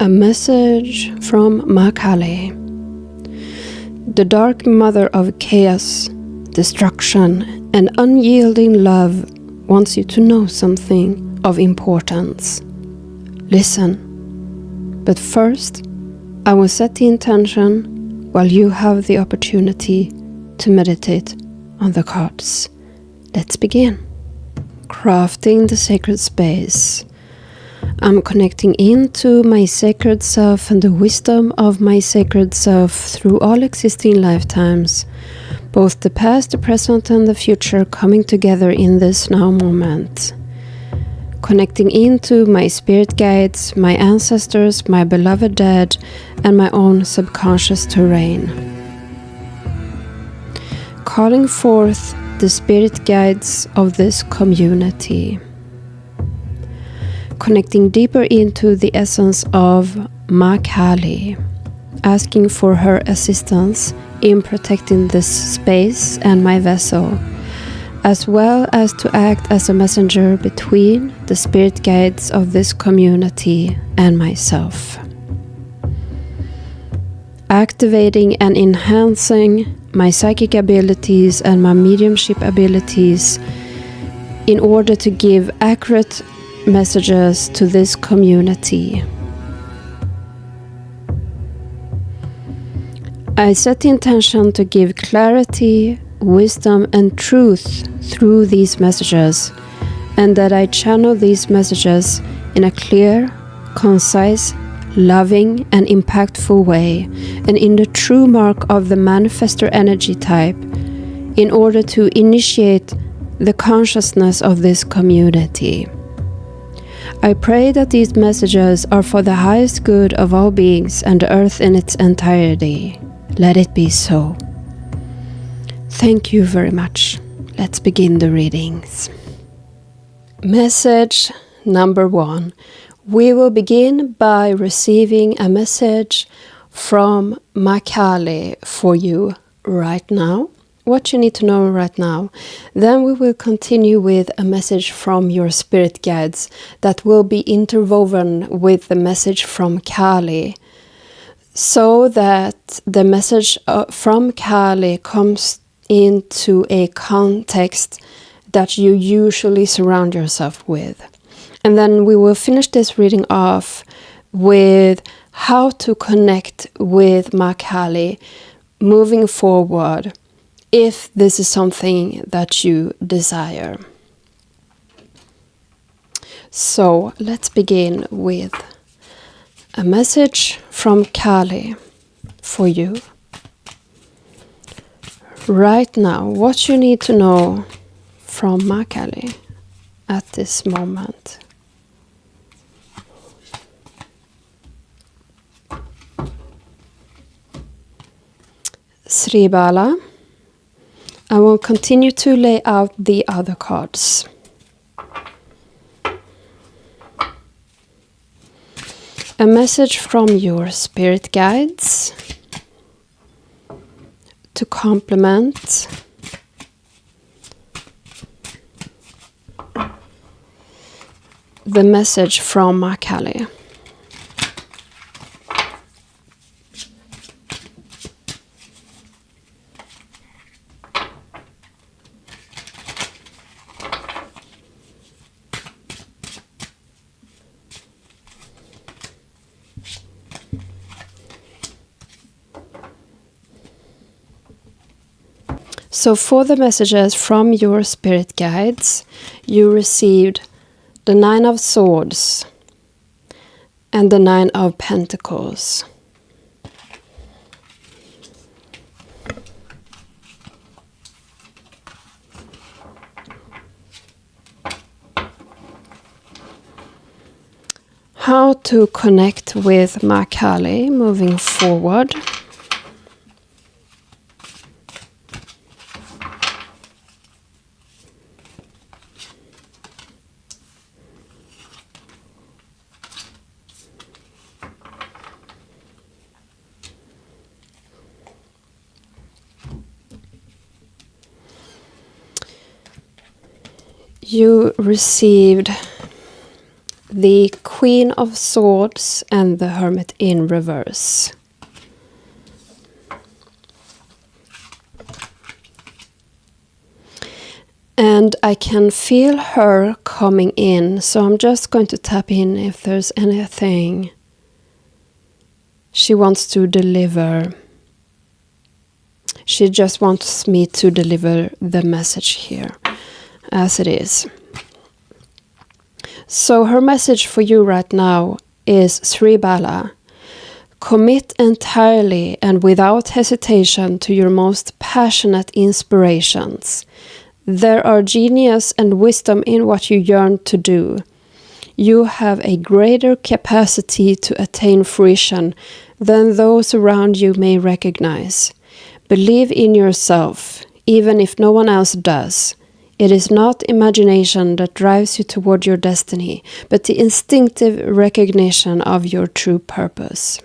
A message from Ma Kali. The dark mother of chaos, destruction, and unyielding love wants you to know something of importance. Listen. But first, I will set the intention while you have the opportunity to meditate on the cards. Let's begin. Crafting the sacred space. I'm connecting into my sacred self and the wisdom of my sacred self through all existing lifetimes, both the past, the present, and the future coming together in this now moment. Connecting into my spirit guides, my ancestors, my beloved dead, and my own subconscious terrain. Calling forth the spirit guides of this community. Connecting deeper into the essence of Ma Kali, asking for her assistance in protecting this space and my vessel, as well as to act as a messenger between the spirit guides of this community and myself. Activating and enhancing my psychic abilities and my mediumship abilities in order to give accurate messages to this community. I set the intention to give clarity, wisdom, and truth through these messages, and that I channel these messages in a clear, concise, loving, and impactful way, and in the true mark of the manifestor energy type, in order to initiate the consciousness of this community. I pray that these messages are for the highest good of all beings and the earth in its entirety. Let it be so. Thank you very much. Let's begin the readings. Message number 1. We will begin by receiving a message from Ma Kali for you right now. What you need to know right now. Then we will continue with a message from your spirit guides that will be interwoven with the message from Kali, so that the message from Kali comes into a context that you usually surround yourself with. And then we will finish this reading off with how to connect with Ma Kali moving forward, if this is something that you desire. So let's begin with a message from Kali for you. Right now, what you need to know from Ma Kali at this moment. Sri Bala. I will continue to lay out the other cards. A message from your spirit guides to complement the message from Ma Kali. So for the messages from your spirit guides, you received the 9 of Swords and the 9 of Pentacles. How to connect with Ma Kali moving forward. You received the Queen of Swords and the Hermit in reverse. And I can feel her coming in, so I'm just going to tap in if there's anything she wants to deliver. She just wants me to deliver the message here, as it is. So her message for you right now is Sri Bala. Commit entirely and without hesitation to your most passionate inspirations. There are genius and wisdom in what you yearn to do. You have a greater capacity to attain fruition than those around you may recognize. Believe in yourself, even if no one else does. It is not imagination that drives you toward your destiny, but the instinctive recognition of your true purpose.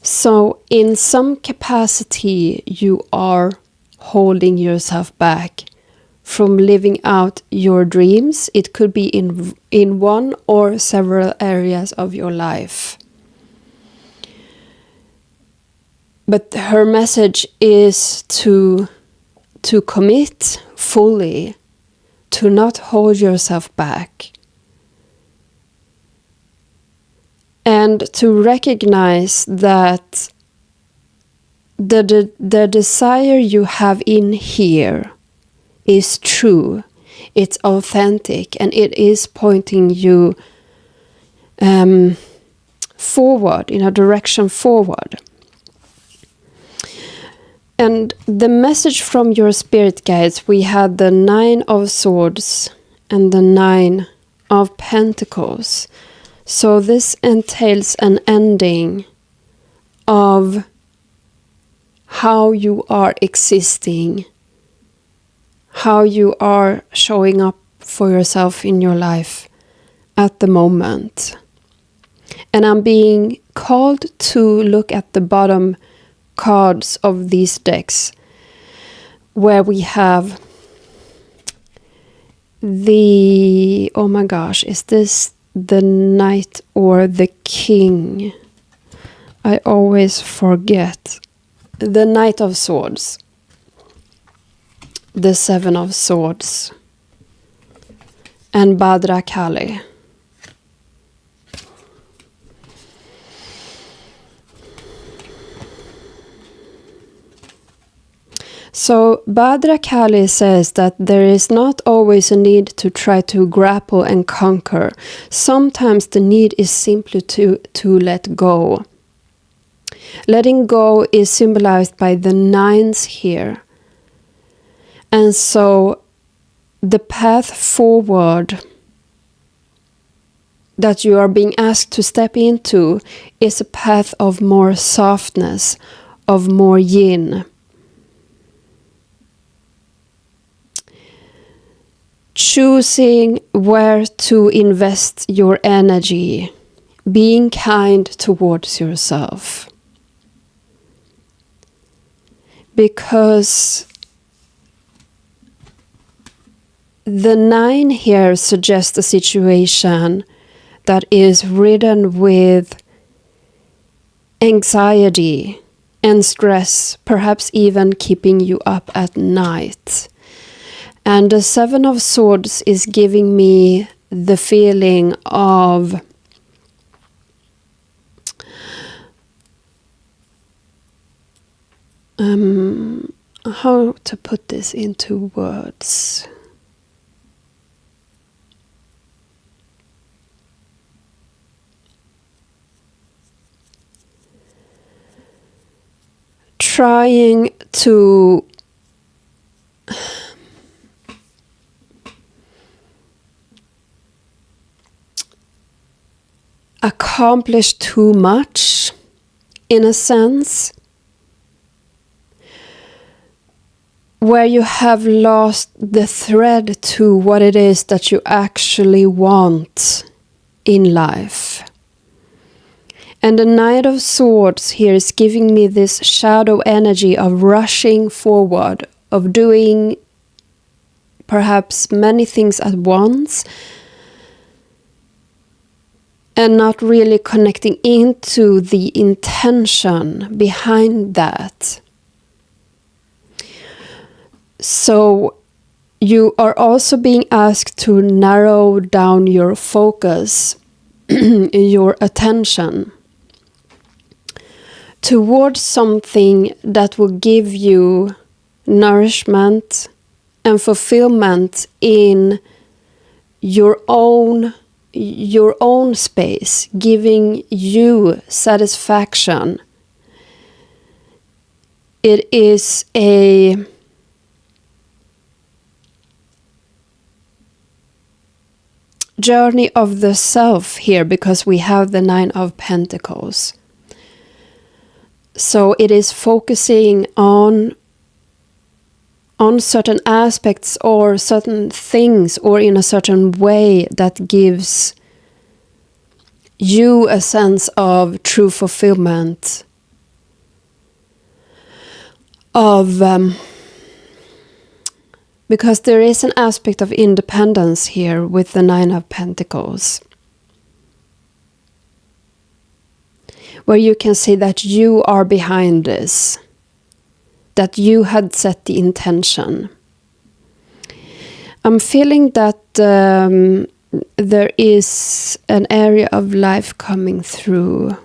So, in some capacity, you are holding yourself back from living out your dreams. It could be in one or several areas of your life. But her message is to commit fully, to not hold yourself back, and to recognize that the desire you have in here is true, it's authentic, and it is pointing you forward, in a direction forward. And the message from your spirit guides, we had the 9 of Swords and the 9 of Pentacles. So this entails an ending of how you are existing, how you are showing up for yourself in your life at the moment. And I'm being called to look at the bottom cards of these decks, where we have the, oh my gosh, is this the Knight or the King? I always forget. The Knight of Swords, the 7 of Swords, and Bhadra Kali. So Bhadra Kali says that there is not always a need to try to grapple and conquer. Sometimes the need is simply to let go. Letting go is symbolized by the 9s here. And so the path forward that you are being asked to step into is a path of more softness, of more yin. Choosing where to invest your energy, being kind towards yourself. Because the 9 here suggests a situation that is ridden with anxiety and stress, perhaps even keeping you up at night. And the 7 of Swords is giving me the feeling of how to put this into words. Trying to accomplish too much, in a sense, where you have lost the thread to what it is that you actually want in life. And the Knight of Swords here is giving me this shadow energy of rushing forward, of doing perhaps many things at once, and not really connecting into the intention behind that. So you are also being asked to narrow down your focus, your attention, towards something that will give you nourishment and fulfillment in your own space, giving you satisfaction. It is a journey of the self here, because we have the Nine of Pentacles. So it is focusing on certain aspects or certain things or in a certain way that gives you a sense of true fulfillment, of because there is an aspect of independence here with the Nine of Pentacles, where you can see that you are behind this, that you had set the intention. I'm feeling that there is an area of life coming through.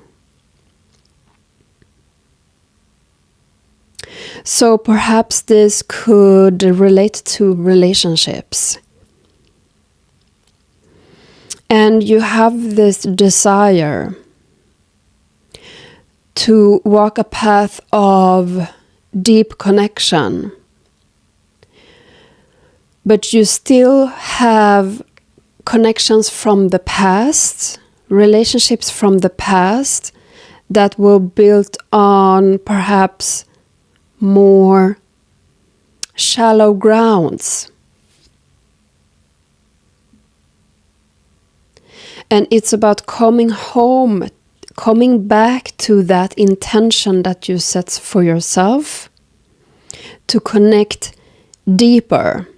So perhaps this could relate to relationships. And you have this desire to walk a path of deep connection, but you still have connections from the past, relationships from the past that were built on perhaps more shallow grounds. And it's about coming home, coming back to that intention that you set for yourself, to connect deeper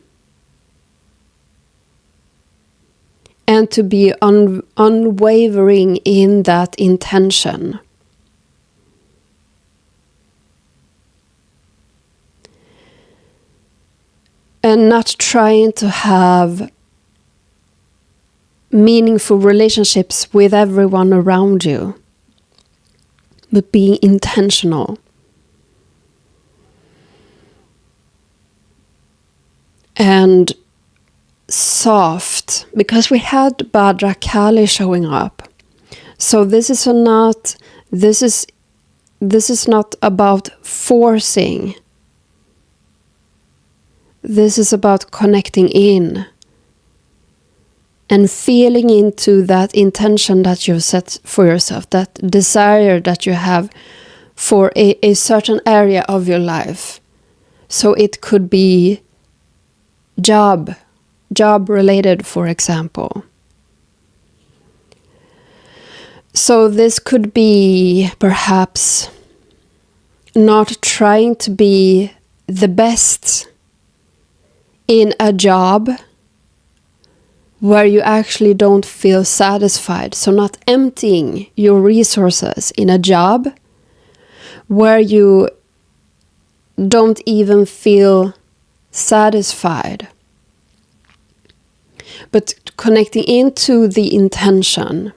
and to be unwavering in that intention. And not trying to have meaningful relationships with everyone around you, but being intentional. And soft, because we had Bhadra Kali showing up. So this is not about forcing. This is about connecting in and feeling into that intention that you've set for yourself, that desire that you have for a certain area of your life. So it could be job related, for example. So this could be perhaps not trying to be the best in a job where you actually don't feel satisfied. So not emptying your resources in a job where you don't even feel satisfied. But connecting into the intention.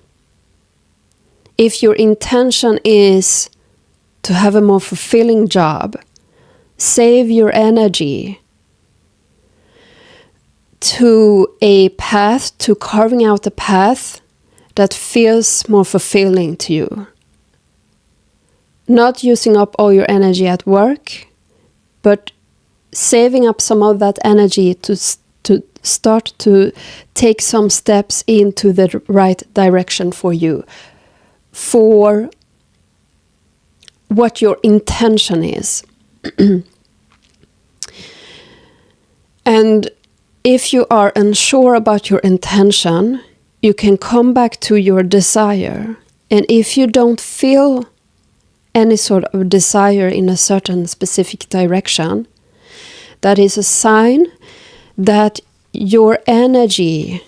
If your intention is to have a more fulfilling job, save your energy to a path, to carving out a path that feels more fulfilling to you. Not using up all your energy at work, but saving up some of that energy to start to take some steps into the right direction for you, for what your intention is. And if you are unsure about your intention, you can come back to your desire. And if you don't feel any sort of desire in a certain specific direction, that is a sign that your energy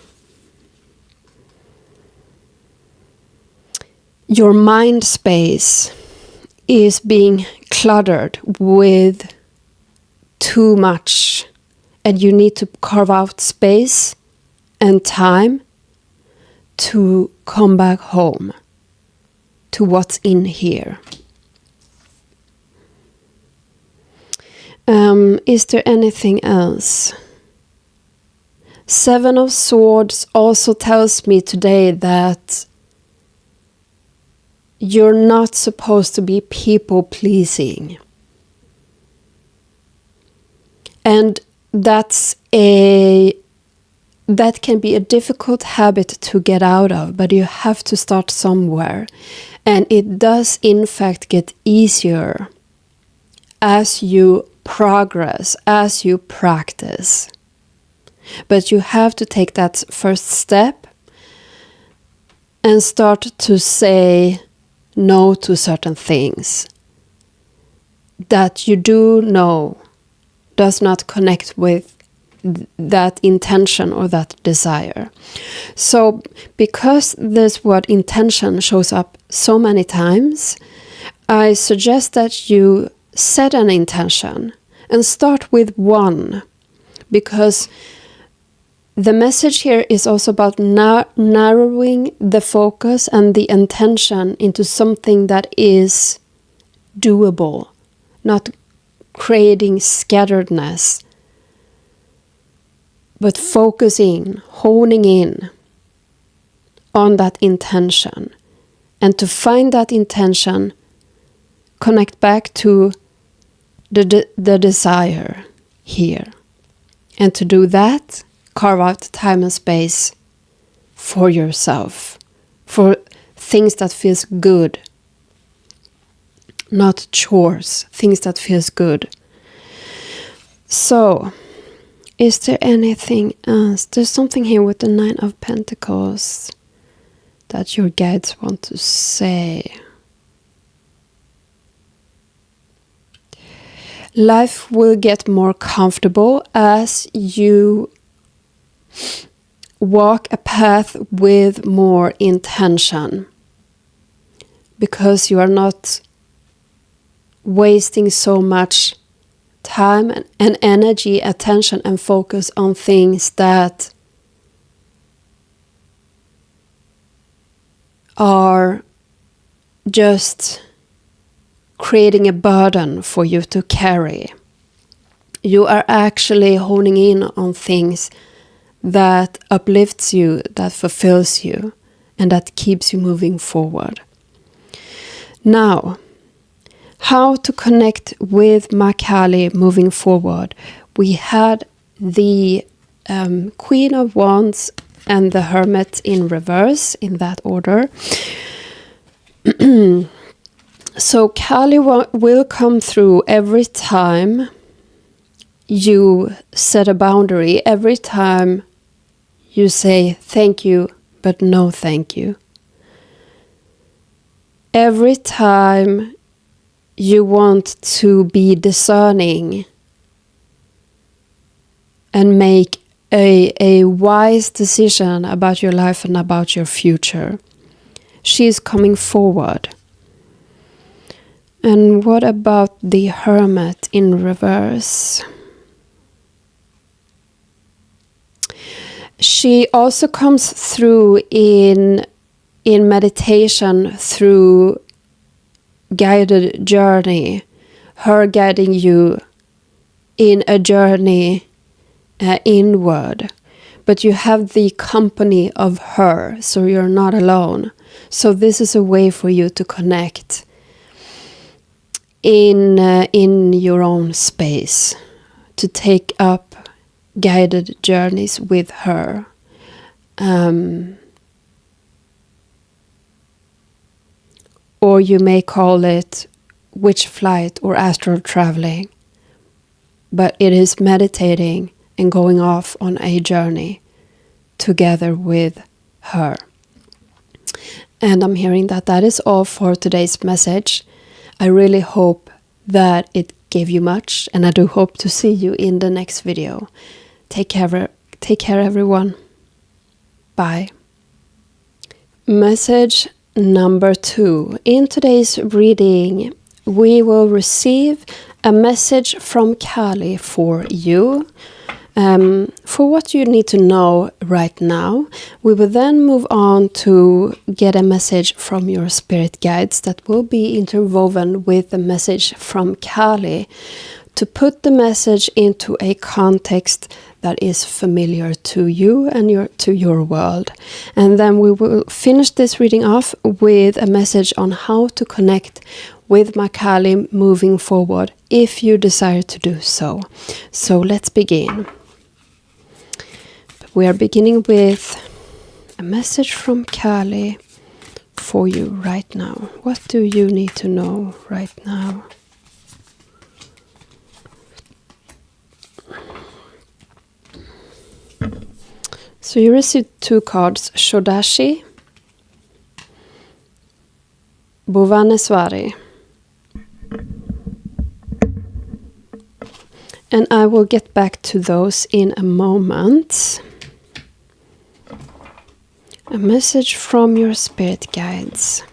your mind space is being cluttered with too much, and you need to carve out space and time to come back home to what's in here. Is there anything else? Seven of Swords also tells me today that you're not supposed to be people-pleasing. And that can be a difficult habit to get out of, but you have to start somewhere. And it does in fact get easier as you progress, as you practice. But you have to take that first step and start to say no to certain things that you do know does not connect with that intention or that desire. So because this word intention shows up so many times, I suggest that you set an intention and start with one, because the message here is also about narrowing the focus and the intention into something that is doable, not creating scatteredness, but focusing, honing in on that intention. And to find that intention, connect back to the desire here. And to do that, carve out time and space for yourself, for things that feels good, not chores, things that feels good. So, is there anything else? There's something here with the Nine of Pentacles that your guides want to say. Life will get more comfortable as you walk a path with more intention, because you are not wasting so much time and energy, attention and focus on things that are just creating a burden for you to carry. You are actually honing in on things that uplifts you, that fulfills you, and that keeps you moving forward. Now, how to connect with Ma Kali moving forward? We had the Queen of Wands and the Hermit in reverse, in that order. So Kali will come through every time you set a boundary, every time you say thank you, but no thank you. Every time you want to be discerning and make a wise decision about your life and about your future, she is coming forward. And what about the Hermit in reverse? She also comes through in meditation, through guided journey, her guiding you in a journey inward. But you have the company of her, so you're not alone. So this is a way for you to connect in your own space, to take up guided journeys with her. Or you may call it witch flight or astral traveling, but it is meditating and going off on a journey together with her. And I'm hearing that that is all for today's message. I really hope that it gave you much, and I do hope to see you in the next video. Take care everyone. Bye. Message Number 2. In today's reading, we will receive a message from Kali for you, for what you need to know right now. We will then move on to get a message from your spirit guides that will be interwoven with the message from Kali to put the message into a context that is familiar to you and to your world. And then we will finish this reading off with a message on how to connect with Ma Kali moving forward if you desire to do so. So let's begin. We are beginning with a message from Kali for you right now. What do you need to know right now? So you received 2 cards, Shodashi, Bhuvaneswari. And I will get back to those in a moment. A message from your spirit guides.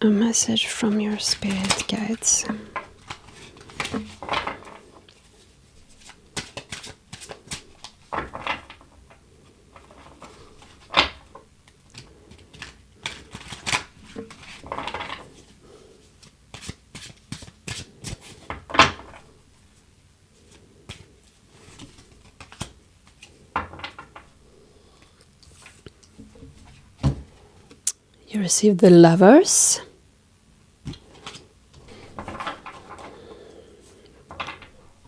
A message from your spirit guides. You receive the Lovers.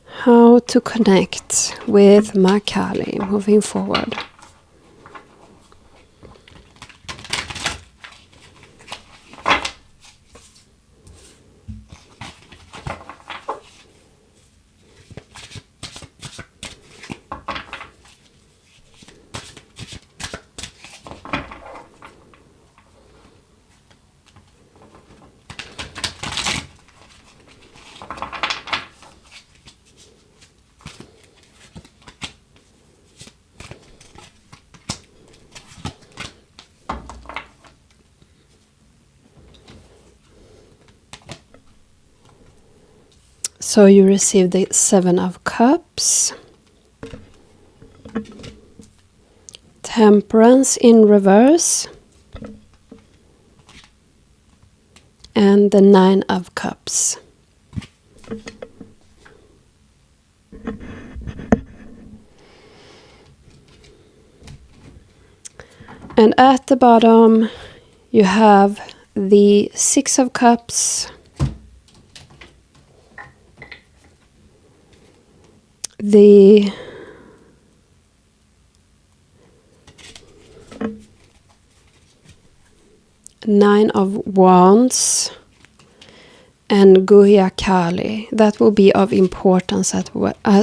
How to connect with Ma Kali moving forward. So you receive the 7 of Cups, Temperance in reverse, and the 9 of Cups. And at the bottom you have the 6 of Cups, the Nine of Wands, and Guhya Kali. That will be of importance as well.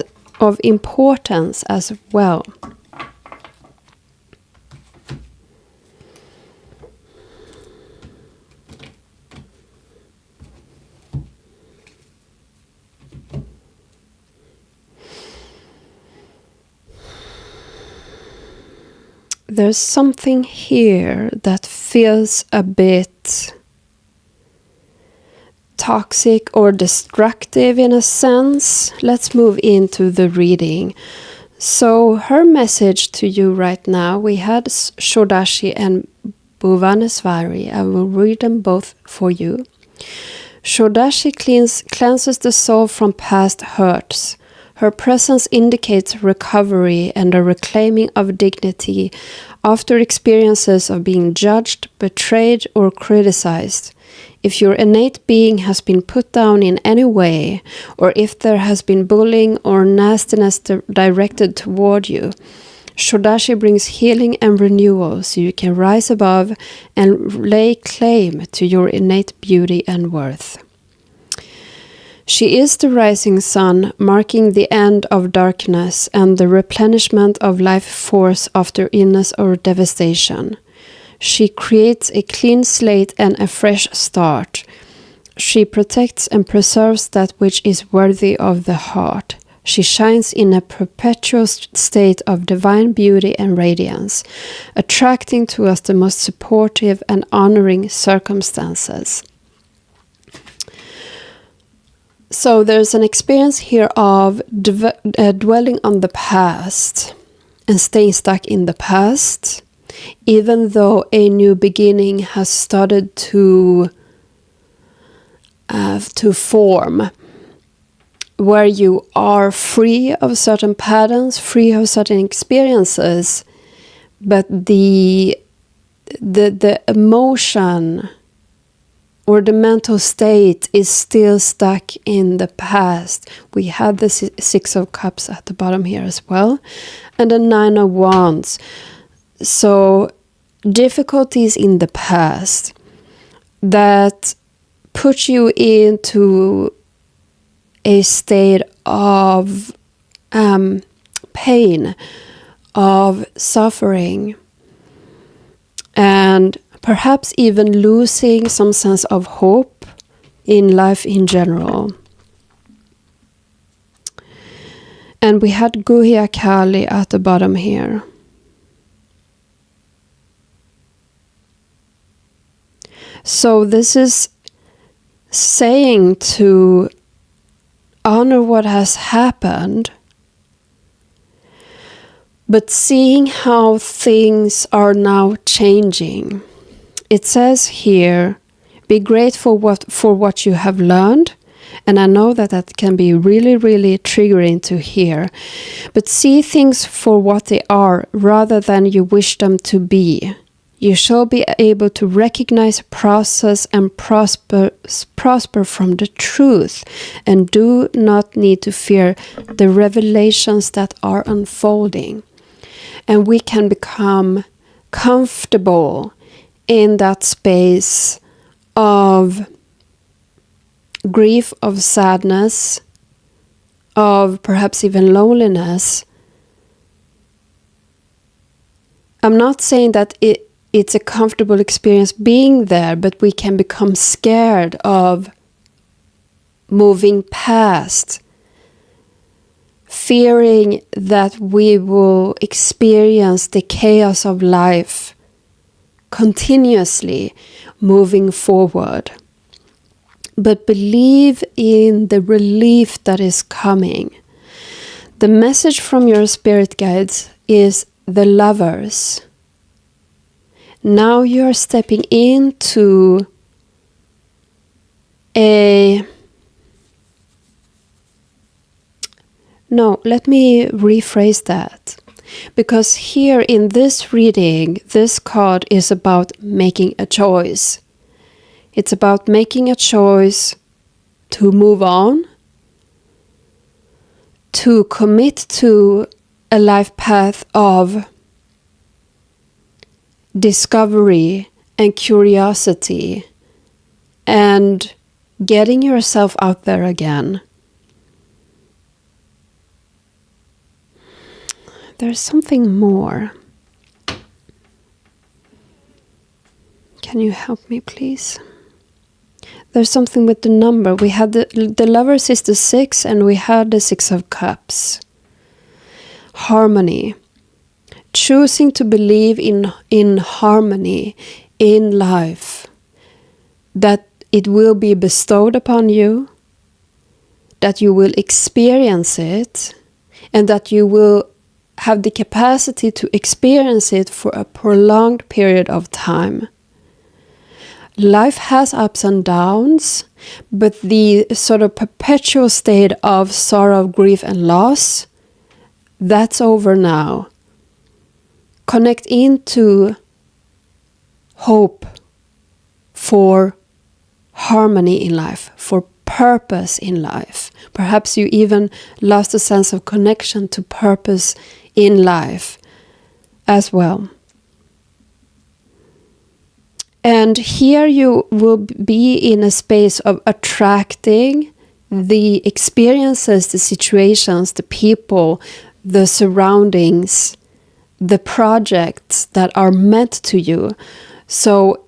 There's something here that feels a bit toxic or destructive in a sense. Let's move into the reading. So her message to you right now, we had Shodashi and Bhuvaneswari. I will read them both for you. Shodashi cleanses the soul from past hurts. Her presence indicates recovery and a reclaiming of dignity after experiences of being judged, betrayed, or criticized. If your innate being has been put down in any way, or if there has been bullying or nastiness directed toward you, Shodashi brings healing and renewal so you can rise above and lay claim to your innate beauty and worth. She is the rising sun, marking the end of darkness and the replenishment of life force after illness or devastation. She creates a clean slate and a fresh start. She protects and preserves that which is worthy of the heart. She shines in a perpetual state of divine beauty and radiance, attracting to us the most supportive and honoring circumstances. So there's an experience here of dwelling on the past and staying stuck in the past, even though a new beginning has started to form, where you are free of certain patterns, free of certain experiences, but the emotion or the mental state is still stuck in the past. We had the Six of Cups at the bottom here as well, and the Nine of Wands. So difficulties in the past that put you into a state of pain, of suffering, and perhaps even losing some sense of hope in life in general. And we had Guhya Kali at the bottom here. So this is saying to honor what has happened, but seeing how things are now changing. It says here, be grateful for what you have learned. And I know that that can be really, really triggering to hear. But see things for what they are rather than you wish them to be. You shall be able to recognize, process, and prosper from the truth, and do not need to fear the revelations that are unfolding. And we can become comfortable in that space of grief, of sadness, of perhaps even loneliness. I'm not saying that it's a comfortable experience being there, but we can become scared of moving past, fearing that we will experience the chaos of life continuously moving forward. But believe in the relief that is coming. The message from your spirit guides is the Lovers. Now you are stepping into let me rephrase that. Because here in this reading, this card is about making a choice. It's about making a choice to move on, to commit to a life path of discovery and curiosity and getting yourself out there again. There's something more. Can you help me, please? There's something with the number. We had the Lovers is the 6, and we had the 6 of Cups. Harmony. Choosing to believe in harmony in life. That it will be bestowed upon you. That you will experience it. And that you will have the capacity to experience it for a prolonged period of time. Life has ups and downs, but the sort of perpetual state of sorrow, grief, and loss, that's over now. Connect into hope for harmony in life, for purpose in life. Perhaps you even lost a sense of connection to purpose in life as well. And here you will be in a space of attracting the experiences, the situations, the people, the surroundings, the projects that are meant to you. So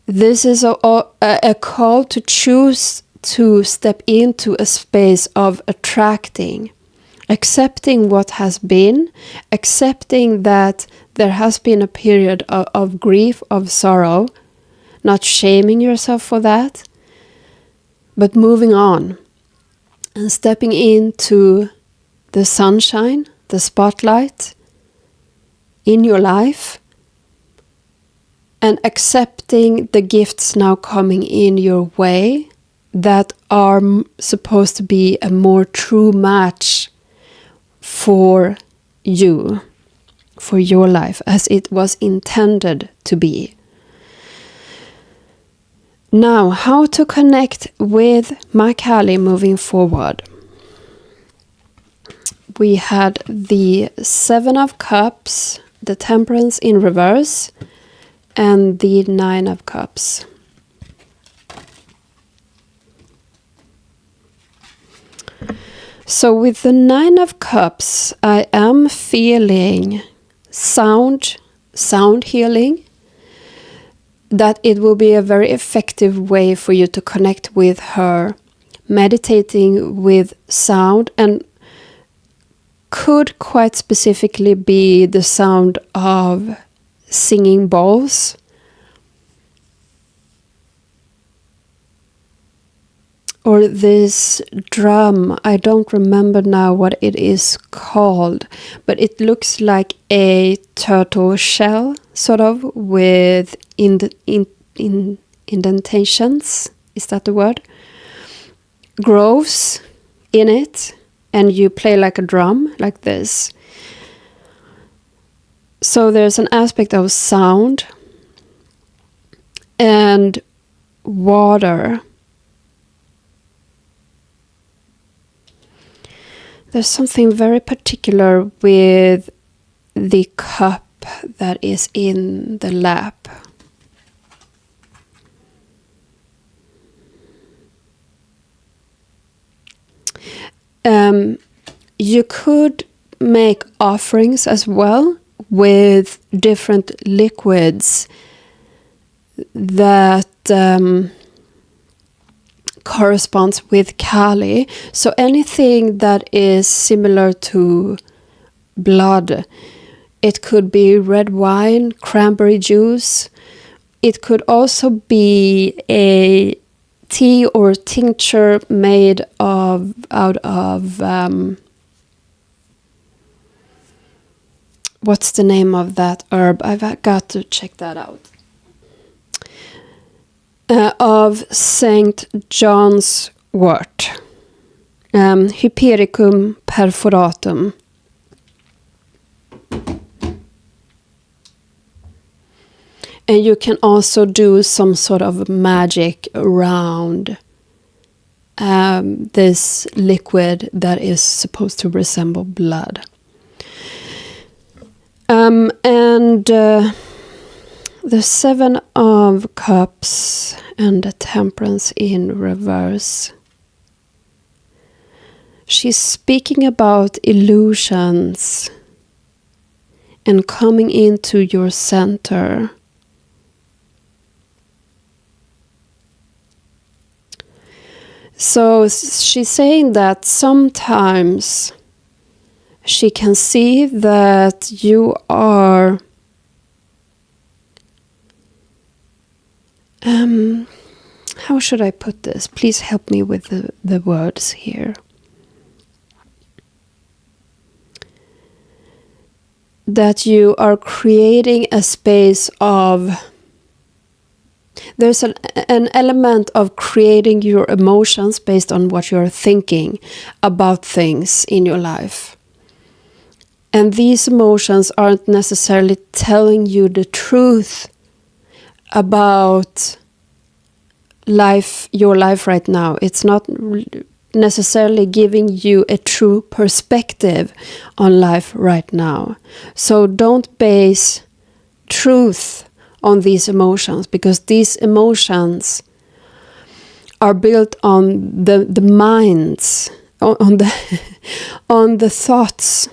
This is a call to choose to step into a space of attracting, accepting what has been, accepting that there has been a period of grief, of sorrow, not shaming yourself for that, but moving on and stepping into the sunshine, the spotlight in your life, and accepting the gifts now coming in your way that are supposed to be a more true match for you, for your life, as it was intended to be. Now, how to connect with Ma Kali moving forward. We had the Seven of Cups, the Temperance in reverse, and the Nine of Cups. So with the Nine of Cups, I am feeling sound healing, that it will be a very effective way for you to connect with her, meditating with sound, and could quite specifically be the sound of singing bowls, or this drum. I don't remember now what it is called, but it looks like a turtle shell, sort of, with indentations, is that the word? Grooves in it, and you play like a drum, like this. So there's an aspect of sound and water. There's something very particular with the cup that is in the lap. You could make offerings as well with different liquids that corresponds with Kali. So anything that is similar to blood. It could be red wine, cranberry juice. It could also be a tea or tincture made out of what's the name of that herb? I've got to check that out. Of St. John's wort, Hypericum perforatum. And you can also do some sort of magic around this liquid that is supposed to resemble blood. The Seven of Cups and the Temperance in reverse. She's speaking about illusions and coming into your center. So she's saying that sometimes she can see that you are how should I put this? Please help me with the words here. That you are creating a space of... There's an element of creating your emotions based on what you're thinking about things in your life. And these emotions aren't necessarily telling you the truth about your life right now. It's not necessarily giving you a true perspective on life right now. So don't base truth on these emotions, because these emotions are built on the minds, on the thoughts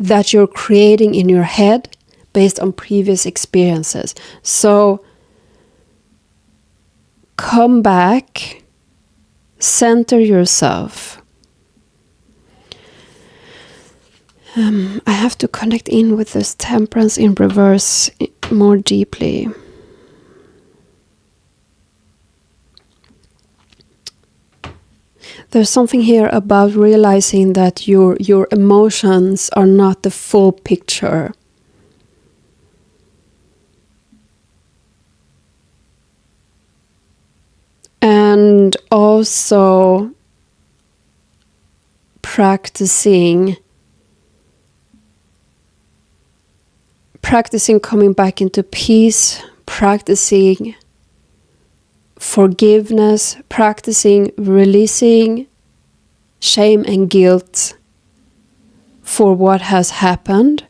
that you're creating in your head based on previous experiences. So come back, center yourself. I have to connect in with this temperance in reverse more deeply. There's something here about realizing that your emotions are not the full picture. And also practicing coming back into peace, practicing forgiveness, practicing releasing shame and guilt for what has happened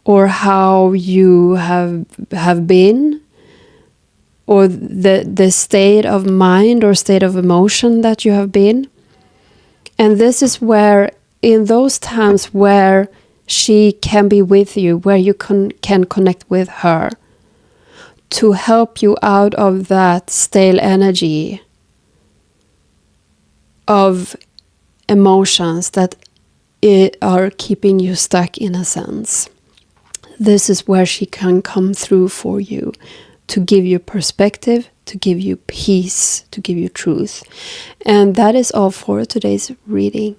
or how you have been, or the state of mind or state of emotion that you have been. And this is where, in those times where she can be with you, where you can connect with her to help you out of that stale energy of emotions that are keeping you stuck, in a sense. This is where she can come through for you to give you perspective, to give you peace, to give you truth. And that is all for today's reading.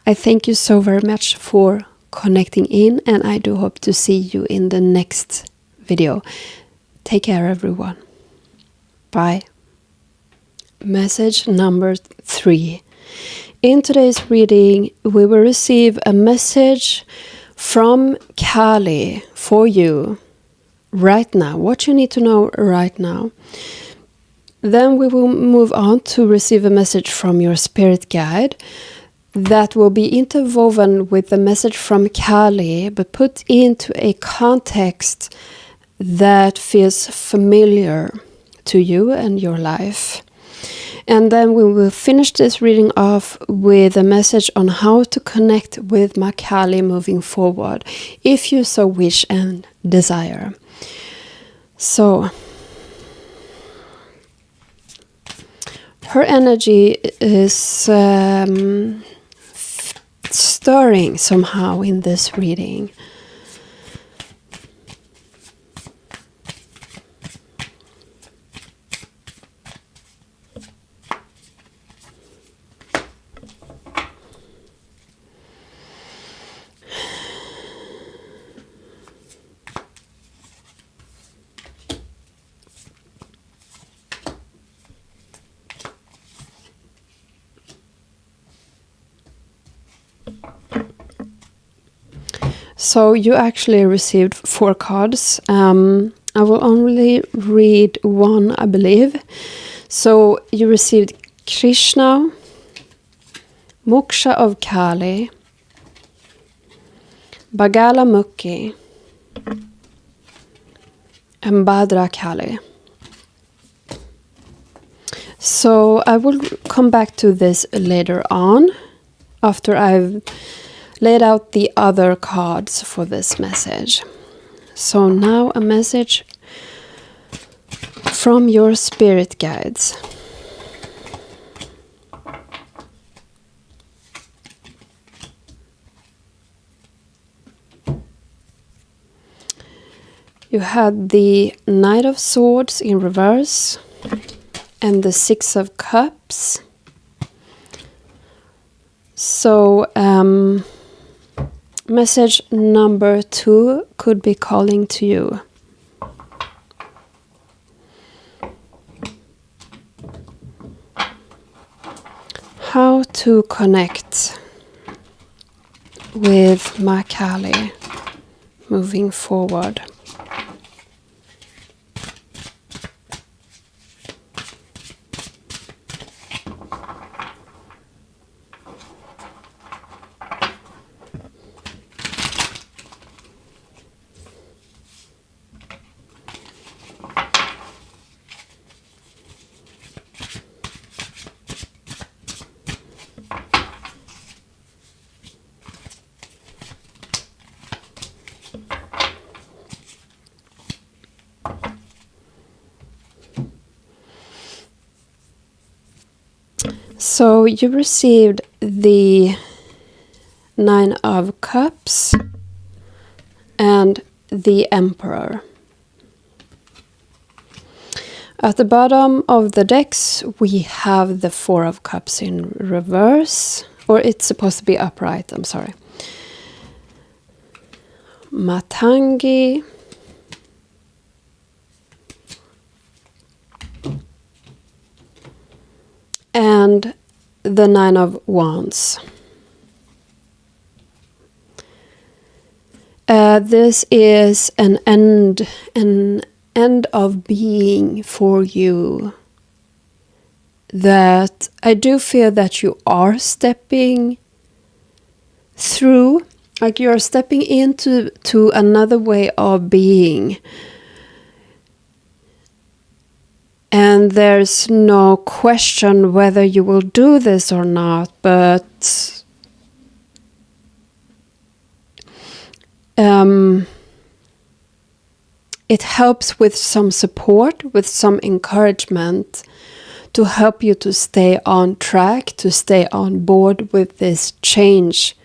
I thank you so very much for connecting in, and I do hope to see you in the next video. Take care, everyone. Bye. Message number 3. In today's reading, we will receive a message from Kali for you right now, what you need to know right now. Then we will move on to receive a message from your spirit guide that will be interwoven with the message from Kali, but put into a context that feels familiar to you and your life. And then we will finish this reading off with a message on how to connect with Ma Kali moving forward, if you so wish and desire. So, her energy is stirring somehow in this reading. So you actually received 4 cards. I will only read one, I believe. So you received Krishna, Moksha of Kali, Bagala Mukhi, and Bhadra Kali. So I will come back to this later on, after I've laid out the other cards for this message. So now a message from your spirit guides. You had the Knight of Swords in reverse and the 6 of Cups. So, message number 2 could be calling to you. How to connect with Ma Kali moving forward. So you received the 9 of Cups and the Emperor. At the bottom of the decks, we have the 4 of Cups in reverse, or it's supposed to be upright, I'm sorry. Matangi. And the 9 of Wands. This is an end of being for you. That I do feel that you are stepping through, like you're stepping into another way of being. And there's no question whether you will do this or not, but it helps with some support, with some encouragement to help you to stay on track, to stay on board with this change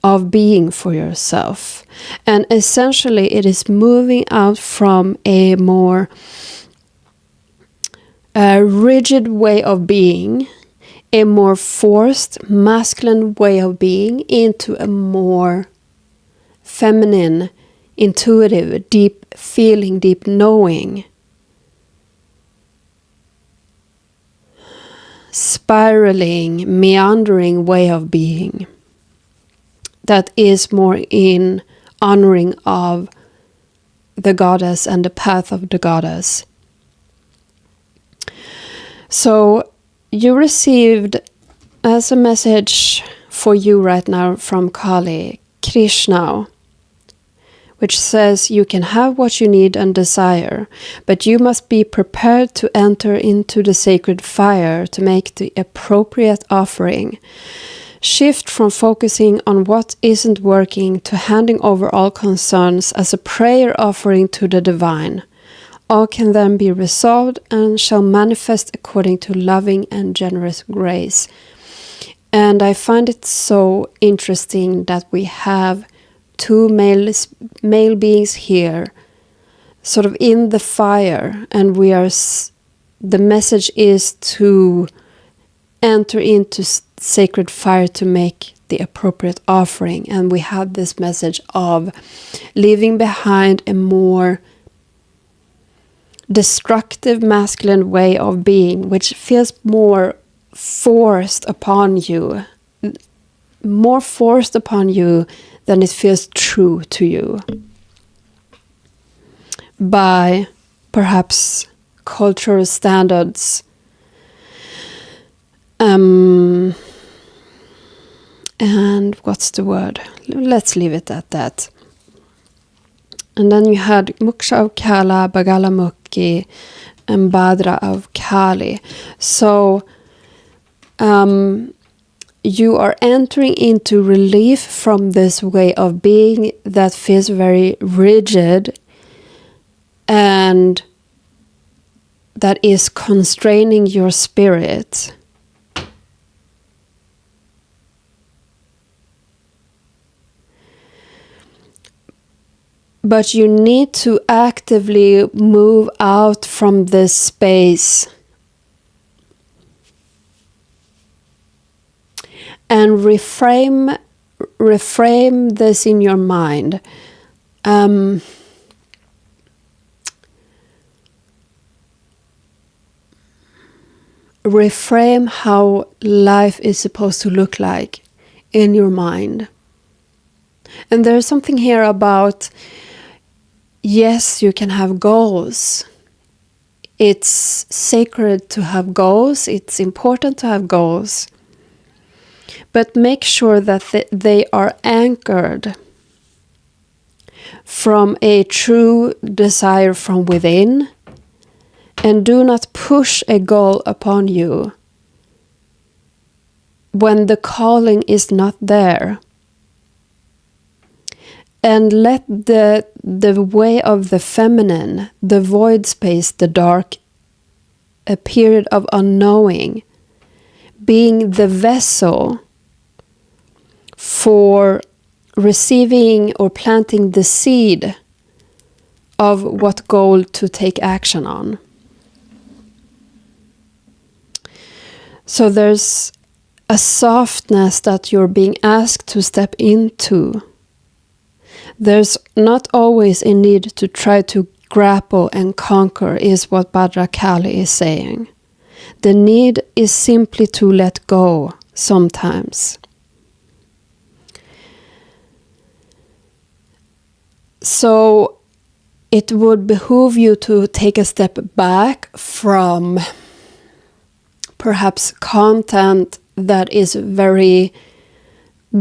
of being for yourself. And essentially it is moving out from a more rigid way of being, a more forced masculine way of being, into a more feminine, intuitive, deep feeling, deep knowing, spiraling, meandering way of being that is more in honoring of the goddess and the path of the goddess. So you received as a message for you right now from Kali, Krishna, which says you can have what you need and desire, but you must be prepared to enter into the sacred fire to make the appropriate offering. Shift from focusing on what isn't working to handing over all concerns as a prayer offering to the divine. All can then be resolved and shall manifest according to loving and generous grace. And I find it so interesting that we have 2 male beings here, sort of in the fire, and we are. The message is to enter into sacred fire to make the appropriate offering, and we have this message of leaving behind a more destructive masculine way of being, which feels more forced upon you, than it feels true to you, by perhaps cultural standards, and what's the word? Let's leave it at that. And then you had Moksha of Kala, Bagalamukhi, and Bhadra of Kali. So you are entering into relief from this way of being that feels very rigid and that is constraining your spirit. But you need to actively move out from this space and reframe this in your mind. Reframe how life is supposed to look like in your mind. And there's something here about, yes, you can have goals. It's sacred to have goals. It's important to have goals. But make sure that they are anchored from a true desire from within, and do not push a goal upon you when the calling is not there. And let the way of the feminine, the void space, the dark, a period of unknowing, being the vessel for receiving or planting the seed of what goal to take action on. So there's a softness that you're being asked to step into. There's not always a need to try to grapple and conquer, is what Bhadra Kali is saying. The need is simply to let go sometimes. So it would behoove you to take a step back from perhaps content that is very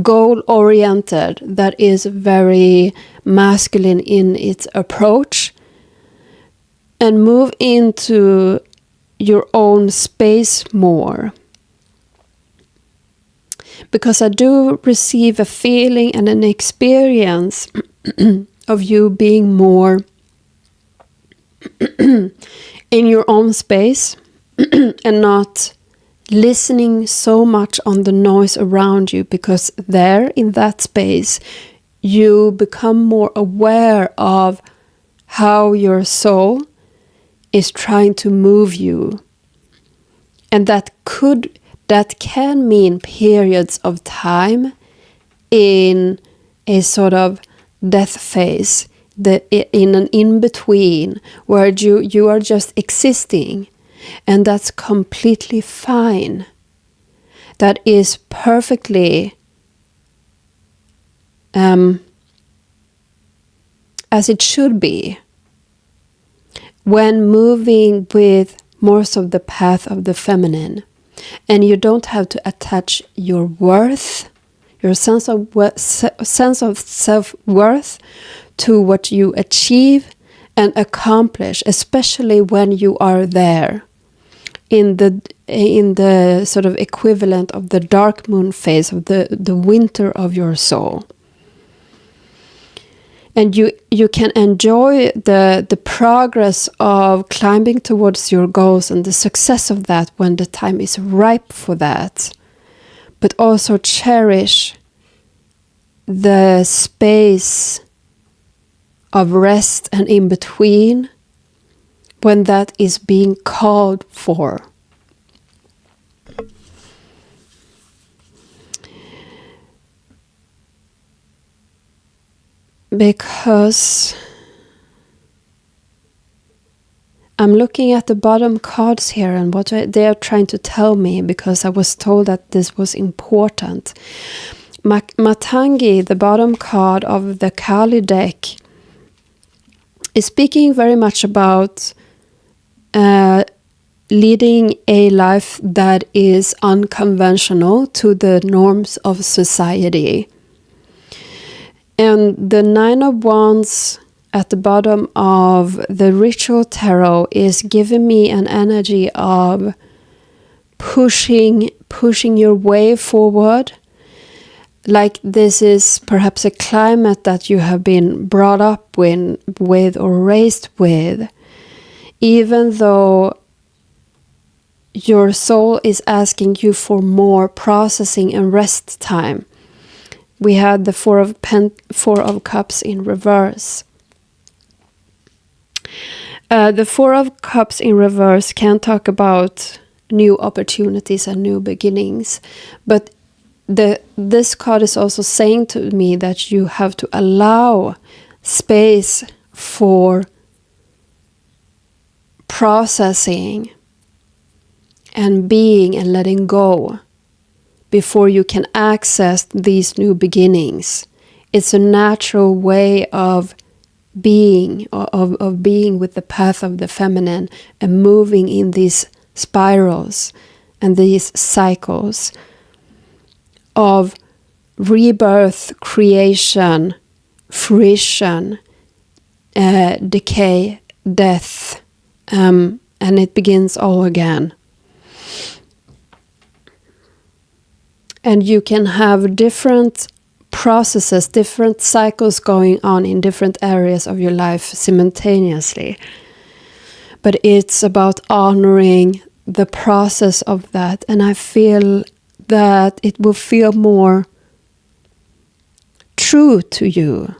goal-oriented, that is very masculine in its approach, and move into your own space more. Because I do receive a feeling and an experience of you being more in your own space and not listening so much on the noise around you, because there in that space you become more aware of how your soul is trying to move you. And that can mean periods of time in a sort of death phase, in an in-between where you are just existing. And that's completely fine. That is perfectly as it should be when moving with most of the path of the feminine. And you don't have to attach your worth, your sense of self-worth to what you achieve and accomplish, especially when you are there in the sort of equivalent of the dark moon phase of the winter of your soul. And you can enjoy the progress of climbing towards your goals and the success of that when the time is ripe for that. But also cherish the space of rest and in between when that is being called for. Because I'm looking at the bottom cards here and what they are trying to tell me, because I was told that this was important. Matangi, the bottom card of the Kali deck, is speaking very much about leading a life that is unconventional to the norms of society. And the Nine of Wands at the bottom of the Ritual Tarot is giving me an energy of pushing your way forward. Like this is perhaps a climate that you have been brought up with or raised with. Even though your soul is asking you for more processing and rest time. We had the Four of Cups in reverse. The Four of Cups in reverse can talk about new opportunities and new beginnings. But this card is also saying to me that you have to allow space for processing and being and letting go before you can access these new beginnings. It's a natural way of being, of being with the path of the feminine and moving in these spirals and these cycles of rebirth, creation, fruition, decay, death, and it begins all again. And you can have different processes, different cycles going on in different areas of your life simultaneously. But it's about honoring the process of that, and I feel that it will feel more true to you.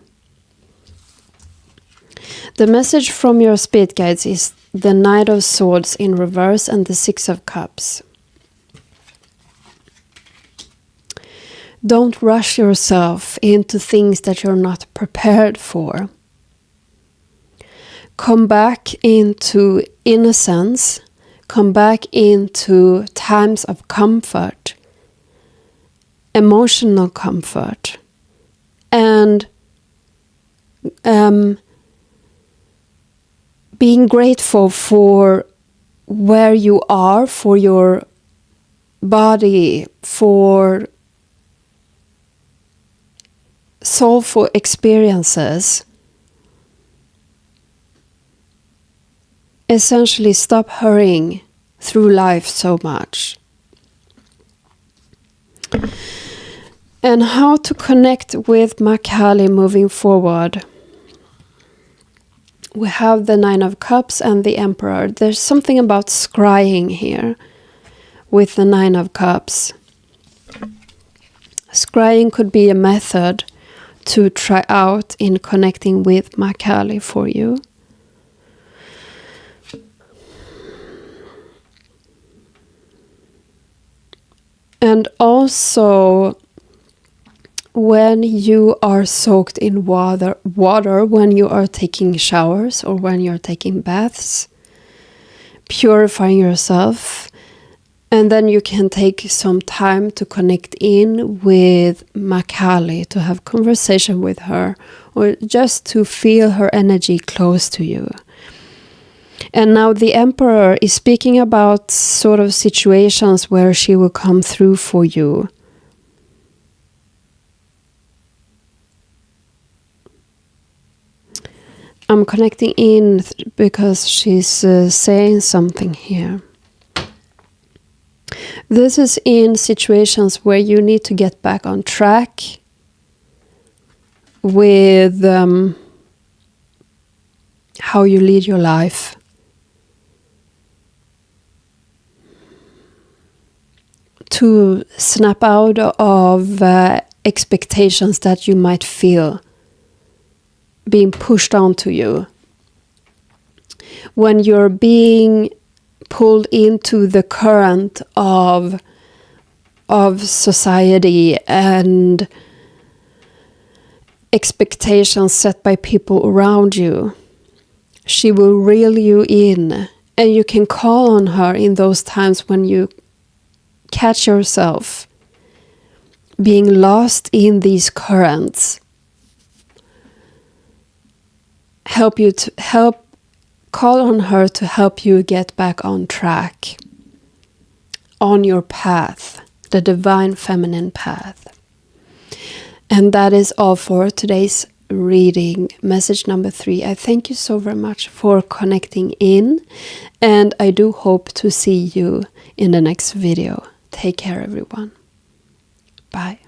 The message from your spirit guides is the Knight of Swords in reverse and the Six of Cups. Don't rush yourself into things that you're not prepared for. Come back into innocence. Come back into times of comfort, emotional comfort, and being grateful for where you are, for your body, for soulful experiences. Essentially, stop hurrying through life so much. And how to connect with Makali moving forward. We have the Nine of Cups and the Emperor. There's something about scrying here with the Nine of Cups. Scrying could be a method to try out in connecting with Makali for you. And also, when you are soaked in water, when you are taking showers or when you're taking baths, purifying yourself, and then you can take some time to connect in with Makali, to have conversation with her, or just to feel her energy close to you. And now the Emperor is speaking about sort of situations where she will come through for you. I'm connecting in because she's saying something here. This is in situations where you need to get back on track with how you lead your life. To snap out of expectations that you might feel being pushed onto you. When you're being pulled into the current of society and expectations set by people around you, she will reel you in, and you can call on her in those times when you catch yourself being lost in these currents. Call on her to help you get back on track, on your path, the divine feminine path. And that is all for today's reading, message number 3. I thank you so very much for connecting in, and I do hope to see you in the next video. Take care, everyone. Bye.